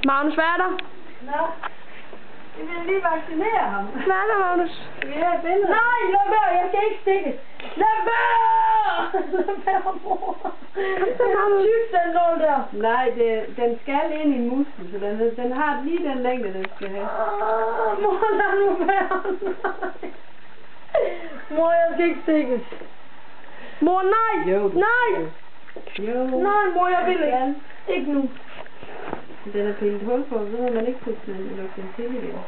Magnus, hvad er der? Nå, jeg vil lige vaccinere ham. Hvad er der, Magnus? Skal vi have et billede? Nej, lad være, jeg skal ikke stikkes. Lad være! Lad være, mor. Den har tyk, den nål der. Nej, den skal ind i musklen, så den har lige den længde, den skal have. Mor, lad nu være. Mor, jeg skal ikke stikkes. Mor, nej! Jo, nej! Jo. Nej, mor, jeg vil ikke. Ikke nu. Den er pillet hul på, så må man ikke putte den og lukke den til igen.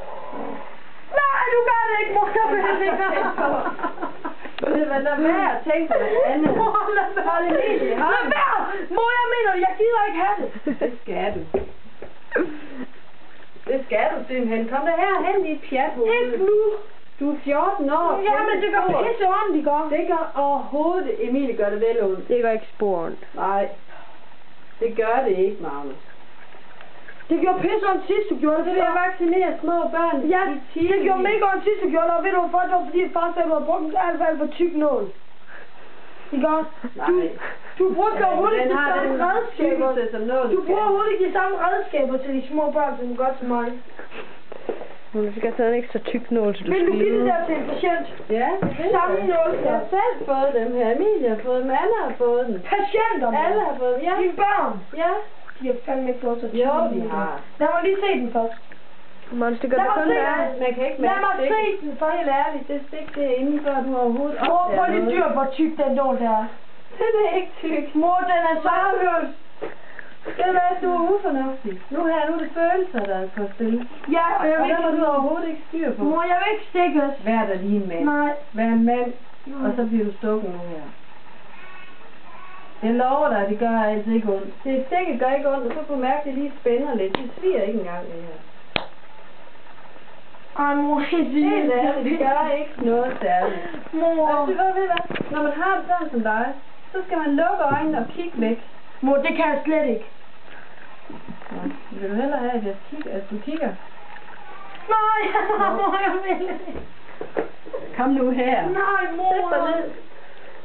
Nej, du gør det ikke, mor, jeg vil ikke. Det var da værd at tænke på noget andet. Mor, lad være. Lad være! Mor, jeg mener det, jeg gider ikke have det. Det skal du. Det skal du simpelthen. Kom der herhen i et pjathoved. Ikke nu. Du er 14 år. Ja, men det gør pisse ondt, det gør. Det gør overhovedet. Emilie gør det vel ondt. Det gør ikke spor ondt. Nej. Det gør det ikke, Magnus. Det gjorde pisse ondt sidst, du gjorde det. Det vil vaccinere små børn ja, i timen. Det gjorde mega ondt sidst, du gjorde det. Og ved du hvorfor? Det var fordi far sagde, at du havde brugt en alt for tyk nål. Det gør. Du brugte overhovedet ikke de samme redskaber. Du bruger overhovedet ikke de samme redskaber til de små børn, som du gør til mig. Du skal tage en ekstra tyk nål, så du vil du give det der til en patient? Ja, samme nål. Jeg har selv fået dem her. Emilie har fået dem. Alle har fået dem. Patienterne? Alle har fået dem, ja. Dine børn? Ja. De har fandme ikke lov til at jo, de har. Lad mig lige se den først. Måns, det gør det kun værre. Man kan ikke mærke stik. Lad mig se den først. Helt ærligt, det stik det er inde, før du overhovedet opdager noget. Prøv lige dyr, hvor tyk den nål der er. Den er ikke tyk. Mor, den er så løs. Det er hvad, du er ufornuftig. Nu er det følelser, der er på spil. Ja, og jeg vil ikke... Og du overhovedet ikke styr på. Mor, jeg vil ikke stikkes. Vær der lige en mand. Nej. Vær en mand, og så bliver du stukket nu her. Jeg lover dig, det gør altså ikke ondt. Det stikket gør ikke ondt, og så får du mærke, det lige spænder lidt. Det sviger ikke engang, det her. Ej, mor, det gør ikke noget særligt. Mor. Og ved hvad? Når man har det sådan som dig, så skal man lukke øjnene og kigge væk. Mor, det kan jeg slet ikke. Ja, vil du hellere have, at du kigger? Nej, mor, jeg vil ikke. Kom nu her. Nej, mor.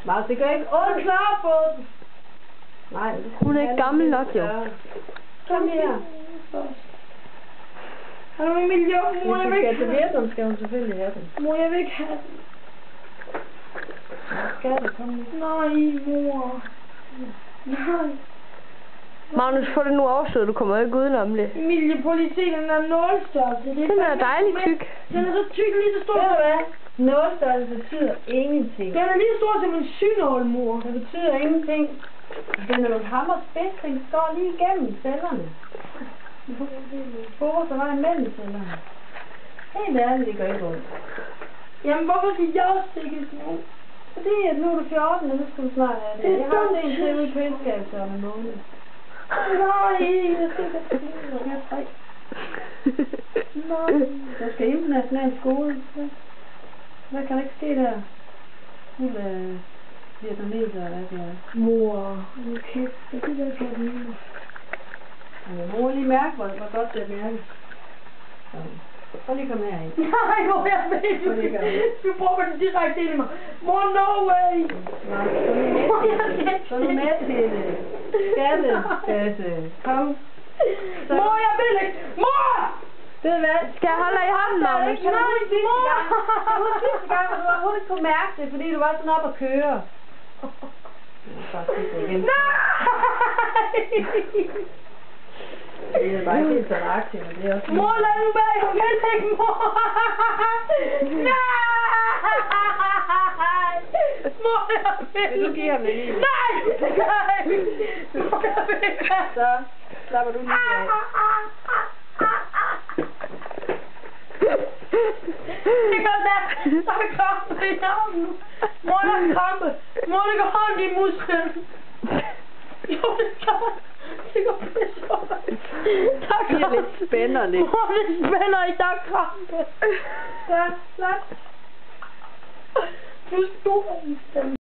Mads, det gør ikke ondt. Klar på den. Nej, hun er ikke gammel nok, jo. Kom her. Hallo, Emilie. Mor, jeg vil ikke have den. Hvis du skal til Vietnam, skal hun selvfølgelig have den. Mor, jeg vil ikke have den. Skal det? Kom nu. Nej, mor. Nej. Magnus, få det nu overstået. Du kommer ikke udenom det. Emilie, prøv lige at se den der nålstørrelse. Den er dejlig tyk. Den er så tyk, lige så stor. Ved du hvad? Nålstørrelse betyder ingenting. Den er lige så stor som en synål, mor. Det betyder ingenting. Den er jo hammerspids, den står lige igennem cellerne. Hvor så var imellem cellerne. Helt ærligt, det gør ikke ondt. Jamen, hvorfor skal jeg også stikkes nu? Fordi at nu er du 14, og så skal du snart have det. Jeg har også en til ude i køleskabet om en måned. Nej, jeg skal ikke have 3. Nej. Du skal international skole. Hvad kan der ikke ske der? Fuld vietnameser, hvad det er. Mor, okay. Jeg gider ikke have det. Mor lige mærke, hvor godt det mærkes. Prøv lige at komme herind. Nej, mor, jeg ved ikke. Du bruger den direkte ind i mig. Mor, no way. Så er du med til det. Skattekasse. Kom. Mor, jeg vil ikke. Mor! Ved du hvad? Skal jeg holde dig i hånden, Magnus? Nej, mor! Det var sidste gang, og du overhovedet ikke kunne mærke det, fordi du var sådan op at køre. Nej! Det er bare ikke helt så aktivt, men det er også... Mor, lad nu være, jeg vil ikke, mor! Nej! Mor, jeg vil. Vil du give ham det lige? Nej! Nej! Mor, jeg vil ikke. Så slapper du lige af. Det gør det. Der er krampe i armen. Mor, der er krampe. Mor, det går ondt i musklen. Jo, det gør. Det går pisse ondt. Det er lidt spændende. Mor, det spænder ikke. Der er krampe. Så, slap. Du er stor i stemmen.